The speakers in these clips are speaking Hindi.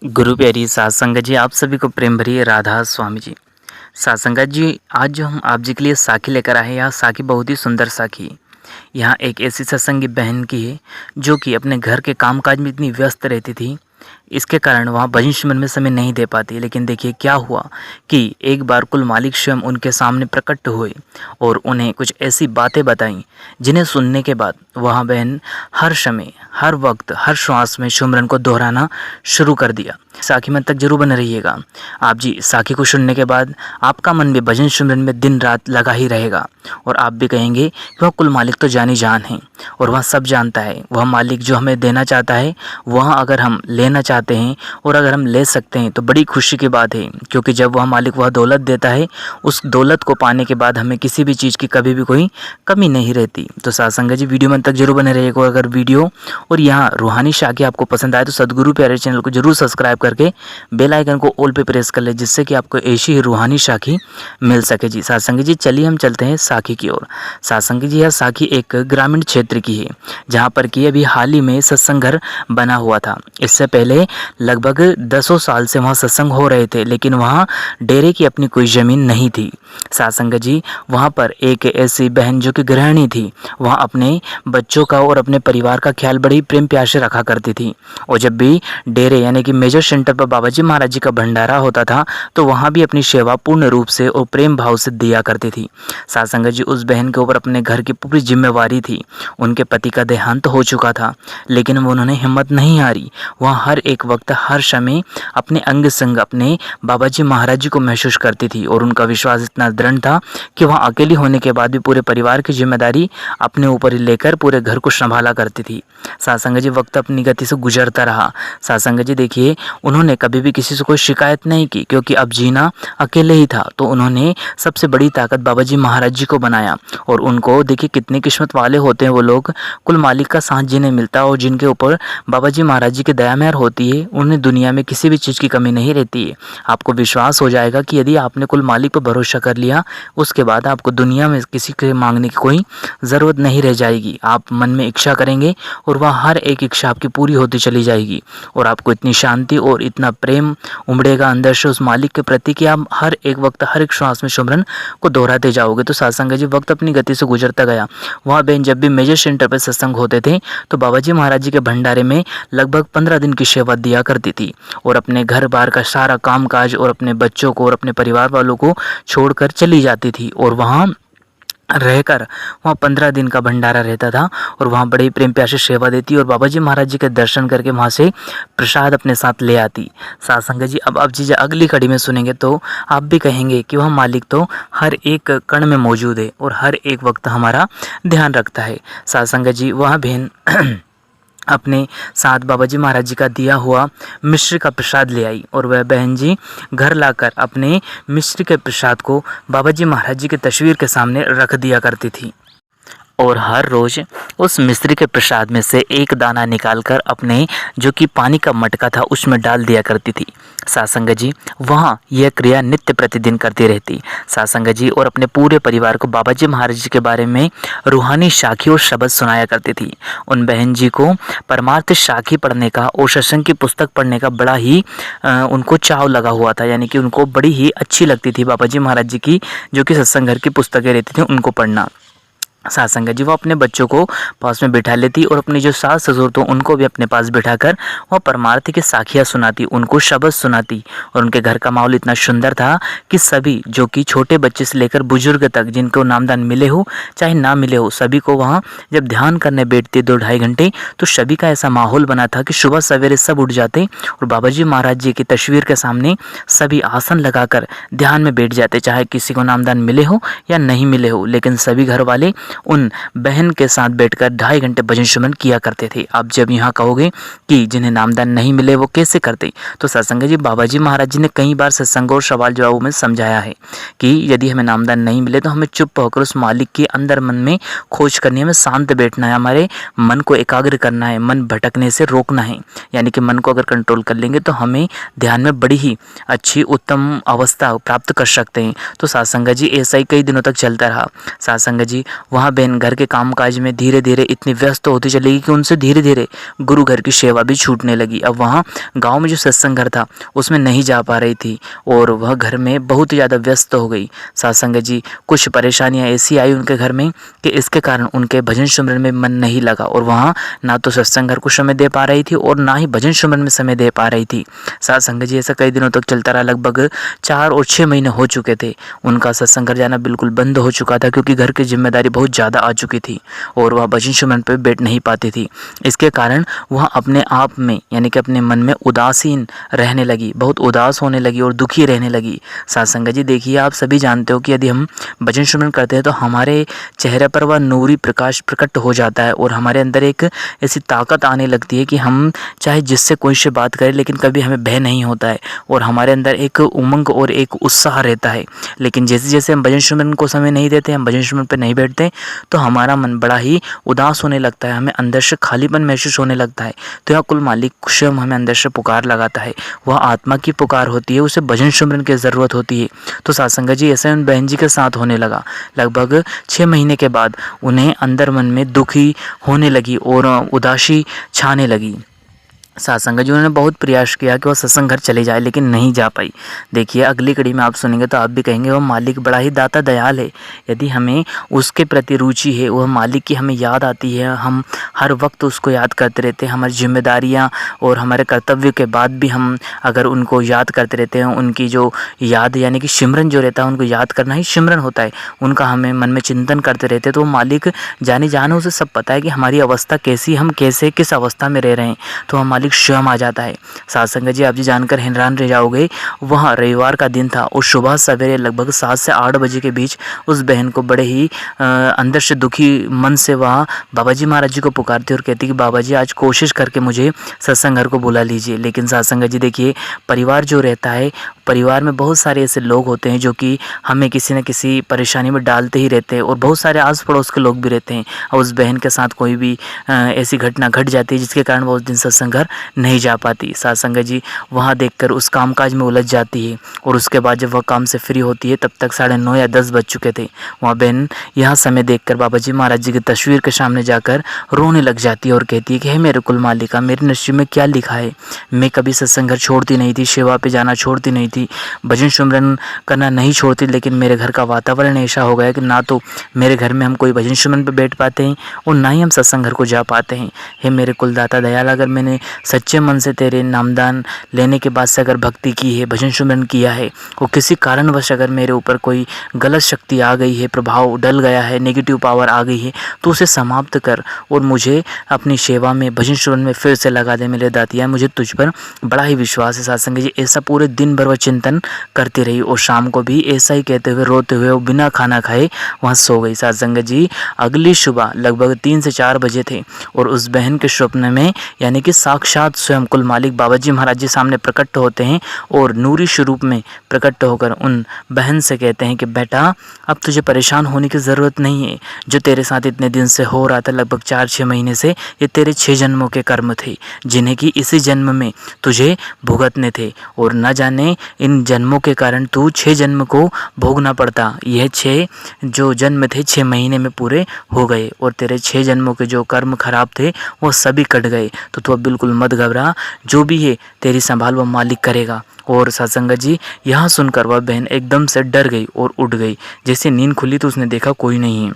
गुरु प्यारी सात संगत जी, आप सभी को प्रेम भरी राधा स्वामी जी। सात संगत जी, आज जो हम आप जी के लिए साखी लेकर आए हैं, यह साखी बहुत ही सुंदर साखी। यहाँ एक ऐसी सत्संगी बहन की है जो कि अपने घर के कामकाज में इतनी व्यस्त रहती थी, इसके कारण वहाँ भजन सिमरन में समय नहीं दे पाती। लेकिन देखिए क्या हुआ कि एक बार कुल मालिक स्वयं उनके सामने प्रकट हुए और उन्हें कुछ ऐसी बातें बताईं जिन्हें सुनने के बाद वह बहन हर समय, हर वक्त, हर श्वास में सिमरन को दोहराना शुरू कर दिया। साखी में तक जरूर बने रहिएगा। आप जी साखी को सुनने के बाद आपका मन भी भजन सिमरन में दिन रात लगा ही रहेगा और आप भी कहेंगे कि वह कुल मालिक तो जानी जान है और वह सब जानता है। वह मालिक जो हमें देना चाहता है वह अगर हम लेना चाहते हैं और अगर हम ले सकते हैं तो बड़ी खुशी की बात है, क्योंकि जब वह मालिक वह दौलत देता है, उस दौलत को पाने के बाद हमें किसी भी चीज़ की कभी भी कोई कमी नहीं रहती। तो साथ संगत जी वीडियो में तक जरूर बने रहिएगा। अगर वीडियो और यहाँ रूहानी साखी आपको पसंद आए तो सदगुरु प्यारे चैनल को जरूर सब्सक्राइब करके बेल आइकन को ऑल पे प्रेस कर ले, जिससे कि आपको ऐसी ही रूहानी साखी मिल सके। जी साथ संगत जी चलिए हम चलते हैं साखी की ओर। साथ संगत जी यह साखी एक ग्रामीण क्षेत्र की है, जहाँ पर कि अभी हाल ही में सत्संग घर बना हुआ था। इससे पहले लगभग 10 साल से वहाँ सत्संग हो रहे थे, लेकिन वहाँ डेरे की अपनी कोई ज़मीन नहीं थी। साथ संगत जी वहाँ पर एक ऐसी बहन जो कि गृहिणी थी, वहाँ अपने बच्चों का और अपने परिवार का ख्याल बड़ी प्रेम प्यार से रखा करती थी। और जब भी डेरे यानी कि मेजर सेंटर पर बाबा जी महाराज जी का भंडारा होता था तो वहाँ भी अपनी सेवा पूर्ण रूप से और प्रेम भाव से दिया करती थी। साथ संगत जी उस बहन के ऊपर अपने घर की पूरी जिम्मेवारी थी। उनके पति का देहांत हो चुका था, लेकिन उन्होंने हिम्मत नहीं हारी। वह हर एक वक्त, हर समय अपने अंग संग अपने बाबा जी महाराज जी को महसूस करती थी और उनका विश्वास इतना दृढ़ था कि वह अकेली होने के बाद भी पूरे परिवार की जिम्मेदारी अपने ऊपर ही लेकर पूरे घर को संभाला करती थी। साथ संगत जी वक्त अपनी गति से गुजरता रहा। साथ संगत जी देखिए उन्होंने कभी भी किसी से कोई शिकायत नहीं की, क्योंकि अब जीना अकेले ही था। तो उन्होंने सबसे बड़ी ताकत बाबा जी महाराज जी को बनाया और उनको देखिए कितनी किस्मत वाले होते हैं वो लोग, कुल मालिक का साथ जिन्हें मिलता और जिनके ऊपर बाबा जी महाराज जी की दया मेहर होती है, उन्हें दुनिया में किसी भी चीज़ की कमी नहीं रहती है। आपको विश्वास हो जाएगा कि यदि आपने कुल मालिक पर भरोसा कर लिया, उसके बाद आपको दुनिया में किसी के मांगने की कोई ज़रूरत नहीं रह जाएगी। आप मन में इच्छा करेंगे और वह हर एक इच्छा आपकी पूरी होती चली जाएगी और आपको इतनी शांति और इतना प्रेम उमड़ेगा अंदर से उस मालिक के प्रति कि आप हर एक वक्त, हर एक श्वास में सिमरन को दोहराते जाओगे। तो साथ संगत जी वक्त अपनी गति से गुजरता गया। वहाँ बहन जब भी मेजर सेंटर पर सत्संग होते थे तो बाबा जी महाराज जी के भंडारे में लगभग 15 दिन की सेवा दिया करती थी और अपने घर बार का सारा काम काज और अपने बच्चों को और अपने परिवार वालों को छोड़कर चली जाती थी और वहाँ रहकर वहाँ 15 दिन का भंडारा रहता था और वहाँ बड़े प्रेम प्यार से सेवा देती और बाबा जी महाराज जी के दर्शन करके वहाँ से प्रसाद अपने साथ ले आती। साथ संगत जी अब जी अगली कड़ी में सुनेंगे तो आप भी कहेंगे कि वह मालिक तो हर एक कण में मौजूद है और हर एक वक्त हमारा ध्यान रखता है। साथ संगत जी वह बहन अपने साथ बाबा जी महाराज जी का दिया हुआ मिश्री का प्रसाद ले आई और वह बहन जी घर लाकर अपने मिश्री के प्रसाद को बाबा जी महाराज जी की तस्वीर के सामने रख दिया करती थी और हर रोज़ उस मिश्री के प्रसाद में से एक दाना निकालकर अपने जो कि पानी का मटका था उसमें डाल दिया करती थी। साथ संगत जी वहाँ यह क्रिया नित्य प्रतिदिन करती रहती। साथ संगत जी और अपने पूरे परिवार को बाबा जी महाराज जी के बारे में रूहानी साखी और शब्द सुनाया करती थी। उन बहन जी को परमार्थ साखी पढ़ने का और सत्संग की पुस्तक पढ़ने का बड़ा ही उनको चाव लगा हुआ था, यानी कि उनको बड़ी ही अच्छी लगती थी बाबा जी महाराज जी की जो कि सत्संग घर की पुस्तकें रहती थी उनको पढ़ना। साथ संगत जी वो अपने बच्चों को पास में बिठा लेती और अपनी जो सास ससुर तो उनको भी अपने पास बिठाकर वह परमार्थ की साखियाँ सुनाती, उनको शब्द सुनाती और उनके घर का माहौल इतना सुंदर था कि सभी जो कि छोटे बच्चे से लेकर बुजुर्ग तक जिनको नामदान मिले हो चाहे ना मिले हो, सभी को वहाँ जब ध्यान करने बैठते 2-2.5 घंटे तो सभी का ऐसा माहौल बना था कि सुबह सवेरे सब उठ जाते और बाबा जी महाराज जी की तस्वीर के सामने सभी आसन लगाकर ध्यान में बैठ जाते, चाहे किसी को नामदान मिले हो या नहीं मिले हो, लेकिन सभी घर वाले उन बहन के साथ बैठकर 2.5 घंटे भजन सुमन किया करते थे। आप जब यहाँ कहोगे कि जिन्हें नामदान नहीं मिले वो कैसे करते, तो सत्संग जी बाबा जी महाराज जी ने कई बार सत्संग और सवाल जवाबों में समझाया है कि यदि हमें नामदान नहीं मिले तो हमें चुप होकर उस मालिक के अंदर मन में खोज करनी है, हमें शांत बैठना है, हमारे मन को एकाग्र करना है, मन भटकने से रोकना है। यानी कि मन को अगर कंट्रोल कर लेंगे तो हमें ध्यान में बड़ी ही अच्छी उत्तम अवस्था प्राप्त कर सकते हैं। तो सत्संग जी ऐसा ही कई दिनों तक चलता रहा। सत्संग जी वहाँ वहाँ बहन घर के कामकाज में धीरे धीरे इतनी व्यस्त होती चली गई कि उनसे धीरे धीरे गुरु घर की सेवा भी छूटने लगी। अब वहाँ गांव में जो सत्संग घर था उसमें नहीं जा पा रही थी और वह घर में बहुत ही ज़्यादा व्यस्त हो गई। साथ संगत जी कुछ परेशानियाँ ऐसी आई उनके घर में कि इसके कारण उनके भजन सिमरन में मन नहीं लगा और वहाँ ना तो सत्संग घर को समय दे पा रही थी और ना ही भजन सिमरन में समय दे पा रही थी। साथ संगत जी ऐसा कई दिनों तक चलता रहा, लगभग 4 और 6 महीने हो चुके थे। उनका सत्संग घर जाना बिल्कुल बंद हो चुका था क्योंकि घर की जिम्मेदारी बहुत ज़्यादा आ चुकी थी और वह भजन सिमरन पर बैठ नहीं पाती थी। इसके कारण वह अपने आप में यानी कि अपने मन में उदासीन रहने लगी, बहुत उदास होने लगी और दुखी रहने लगी। साथ संगत जी देखिए, आप सभी जानते हो कि यदि हम भजन सिमरन करते हैं तो हमारे चेहरे पर वह नूरी प्रकाश प्रकट हो जाता है और हमारे अंदर एक ऐसी ताकत आने लगती है कि हम चाहे जिससे कोई से बात करें लेकिन कभी हमें भय नहीं होता है और हमारे अंदर एक उमंग और एक उत्साह रहता है। लेकिन जैसे जैसे हम भजन सिमरन को समय नहीं देते, हम भजन सिमरन पर नहीं बैठते तो हमारा मन बड़ा ही उदास होने लगता है, हमें अंदर से खालीपन महसूस होने लगता है। तो यह कुल मालिक स्वयं हमें अंदर से पुकार लगाता है, वह आत्मा की पुकार होती है, उसे भजन सिमरन की ज़रूरत होती है। तो सत्संग जी ऐसे उन बहन जी के साथ होने लगा। लगभग 6 महीने के बाद उन्हें अंदर मन में दुखी होने लगी और उदासी छाने लगी। सत्संग जी उन्होंने बहुत प्रयास किया कि वह सत्संग घर चले जाए लेकिन नहीं जा पाई। देखिए अगली कड़ी में आप सुनेंगे तो आप भी कहेंगे वह मालिक बड़ा ही दाता दयाल है। यदि हमें उसके प्रति रुचि है, वह मालिक की हमें याद आती है, हम हर वक्त उसको याद करते रहते हैं, हमारी जिम्मेदारियां और हमारे कर्तव्य के बाद भी हम अगर उनको याद करते रहते हैं, उनकी जो याद यानी कि सिमरन जो रहता है उनको याद करना ही सिमरन होता है, उनका हमें मन में चिंतन करते रहते हैं तो मालिक जाने जाने उसे सब पता है कि हमारी अवस्था कैसी, हम कैसे किस अवस्था में रह रहे हैं, तो हम मालिक स्वयं आ जाता है। साथ संगत जी आप जी जानकर हैरान रह जाओगे, वहाँ रविवार का दिन था और सुबह सवेरे लगभग 7 से 8 बजे के बीच उस बहन को बड़े ही अंदर से दुखी मन से वहाँ बाबा जी महाराज जी को पुकारती और कहती कि बाबा जी आज कोशिश करके मुझे सत्संग घर को बुला लीजिए। लेकिन साथ संगत जी देखिए, परिवार जो रहता है, परिवार में बहुत सारे ऐसे लोग होते हैं जो कि हमें किसी न किसी परेशानी में डालते ही रहते हैं और बहुत सारे आस पड़ोस के लोग भी रहते हैं और उस बहन के साथ कोई भी ऐसी घटना घट जाती है जिसके कारण वो उस दिन सत्संग घर नहीं जा पाती। साथ संगत जी वहाँ देखकर उस कामकाज में उलझ जाती है और उसके बाद जब वह काम से फ्री होती है तब तक 9:30 या 10 बज चुके थे। वहाँ बहन यह समय देखकर बाबा जी महाराज जी की तस्वीर के सामने जाकर रोने लग जाती है और कहती है कि हे मेरे कुल मालिका, मेरे नसीब में क्या लिखा है, मैं कभी सत्संग घर छोड़ती नहीं थी, सेवा पे जाना छोड़ती नहीं थी, भजन सिमरन करना नहीं छोड़ती, लेकिन मेरे घर का वातावरण ऐसा हो गया कि ना तो मेरे घर में हम कोई भजन सिमरन पे बैठ पाते हैं और ना ही हम सत्संग घर को जा पाते हैं। हे मेरे कुलदाता दयाल, अगर मैंने सच्चे मन से तेरे नामदान लेने के बाद से अगर भक्ति की है, भजन सिमरन किया है और किसी कारणवश अगर मेरे ऊपर कोई गलत शक्ति आ गई है, प्रभाव डल गया है, नेगेटिव पावर आ गई है, तो उसे समाप्त कर और मुझे अपनी सेवा में भजन सिमरन में फिर से लगा दे मेरे दातिया। मुझे तुझ पर बड़ा ही विश्वास है। सत्संग जी ऐसा पूरे दिन भर वह चिंतन करती रही और शाम को भी ऐसा ही कहते हुए रोते हुए वो बिना खाना खाए वहाँ सो गई। सत्संग जी अगली सुबह लगभग 3 से 4 बजे थे और उस बहन के स्वप्न में यानी कि साक्षात स्वयं कुल मालिक बाबा जी महाराज जी सामने प्रकट होते हैं और नूरी स्वरूप में प्रकट होकर उन बहन से कहते हैं कि बेटा अब तुझे परेशान होने की ज़रूरत नहीं है, जो तेरे साथ इतने दिन से हो रहा था, लगभग 4-6 महीने से, ये तेरे 6 जन्मों के कर्म थे जिन्हें कि इसी जन्म में तुझे भुगतने थे और न जाने इन जन्मों के कारण तू 6 जन्म को भोगना पड़ता। यह 6 जो जन्म थे 6 महीने में पूरे हो गए और तेरे 6 जन्मों के जो कर्म खराब थे वो सभी कट गए। तो तू अब बिल्कुल मत घबरा, जो भी है तेरी संभाल वह मालिक करेगा। और सत्संगत जी यहाँ सुनकर वह बहन एकदम से डर गई और उठ गई। जैसे नींद खुली तो उसने देखा कोई नहीं है।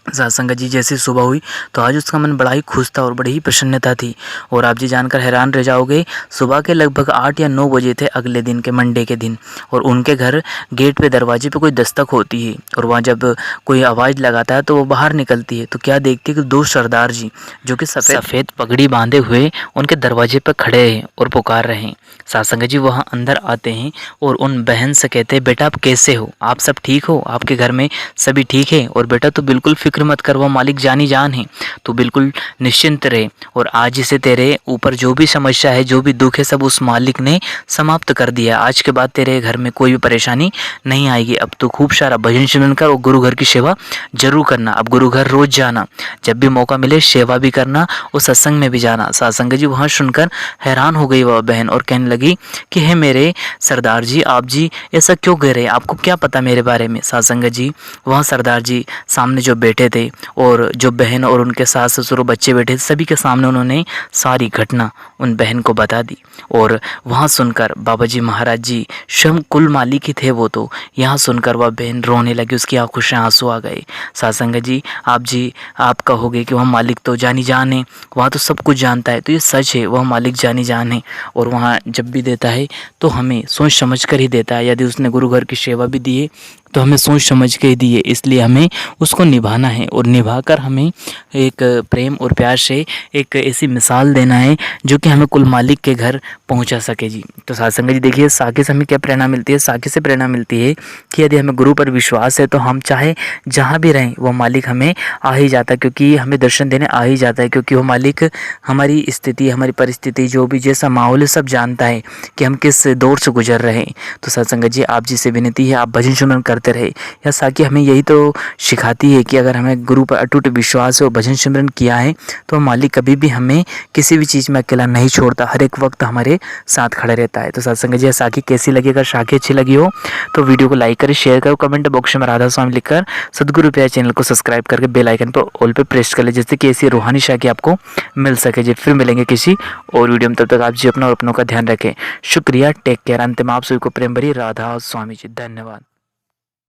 सत्संगत जी जैसे सुबह हुई तो आज उसका मन बड़ा ही खुश था और बड़ी ही प्रसन्नता थी। और आप जी जानकर हैरान रह जाओगे, सुबह के लगभग 8 या 9 बजे थे अगले दिन के मंडे के दिन और उनके घर गेट पे दरवाजे पे कोई दस्तक होती है और वहाँ जब कोई आवाज़ लगाता है तो वो बाहर निकलती है तो क्या देखती है कि 2 सरदार जी जो कि सफ़ेद पगड़ी बांधे हुए उनके दरवाजे पर खड़े हैं और पुकार रहे हैं। सत्संगत जी वहाँ अंदर आते हैं और उन बहन से कहते हैं बेटा आप कैसे हो, आप सब ठीक हो, आपके घर में सभी ठीक है? और बेटा तू बिल्कुल फिक्र मत कर, वो मालिक जानी जान है, तू बिल्कुल निश्चिंत रहे और आज से तेरे ऊपर जो भी समस्या है, जो भी दुख है, सब उस मालिक ने समाप्त कर दिया। आज के बाद तेरे घर में कोई भी परेशानी नहीं आएगी। अब तो खूब सारा भजन सिमरन कर और गुरु घर की सेवा जरूर करना। अब गुरु घर रोज जाना, जब भी मौका मिले सेवा भी करना और सत्संग में भी जाना। सत्संग जी वहाँ सुनकर हैरान हो गई वह बहन और कहने लगी कि हे मेरे सरदार जी, आप जी ऐसा क्यों कह रहे हैं, आपको क्या पता मेरे बारे में? सत्संग जी वहाँ सरदार जी सामने जो बैठे बैठे थे और जो बहन और उनके सास ससुर और बच्चे बैठे थे, सभी के सामने उन्होंने सारी घटना उन बहन को बता दी। और वहाँ सुनकर बाबा जी महाराज जी स्वयं कुल मालिक ही थे वो तो, यहाँ सुनकर वह बहन रोने लगी, उसकी आंखों से आंसू आ गए। साथ संगत जी आप कहोगे कि वह मालिक तो जानी जान है, वहाँ तो सब कुछ जानता है, तो ये सच है, वह मालिक जानी जान है। और वहाँ जब भी देता है तो हमें सोच समझ कर ही देता है। यदि उसने गुरु घर की सेवा भी दी है तो हमें सोच समझ के ही दी है, इसलिए हमें उसको निभाना है और निभाकर हमें एक प्रेम और प्यार से एक ऐसी मिसाल देना है जो कि हमें कुल मालिक के घर पहुंचा सके जी। तो साथ संगत जी देखिए, साखी से हमें क्या प्रेरणा मिलती है? साखी से प्रेरणा मिलती है कि यदि हमें गुरु पर विश्वास है तो हम चाहे जहाँ भी रहें वो मालिक हमें आ ही जाता है, क्योंकि हमें दर्शन देने आ ही जाता है, क्योंकि वो मालिक हमारी स्थिति, हमारी परिस्थिति, जो भी जैसा माहौल है सब जानता है कि हम किस दौर से गुजर रहे हैं। तो सत्संगत जी आप जी से विनती है, आप भजन सुमरन करते रहे। यह साखी हमें यही तो सिखाती है कि अगर हमें गुरु पर अटूट विश्वास है और भजन सिमरन किया है तो मालिक कभी भी हमें किसी भी चीज़ में अकेला नहीं छोड़ता, हर एक वक्त हमारे साथ खड़े रहता है। तो सत्संगत जी साखी कैसी लगी? अगर साखी अच्छी लगी हो तो वीडियो को लाइक करें, शेयर करो, कमेंट बॉक्स में राधा स्वामी लिखकर सदगुरु प्यार चैनल को सब्सक्राइब करके बेल आइकन पर ऑल पे प्रेस कर ले, जिससे कि ऐसी रूहानी साखी आपको मिल सके जी। फिर मिलेंगे किसी और वीडियो में, तब तक आप जी अपना और अपनों का ध्यान रखें। शुक्रिया, टेक केयर। अंत में आप सभी को प्रेम भरी राधा स्वामी जी, धन्यवाद।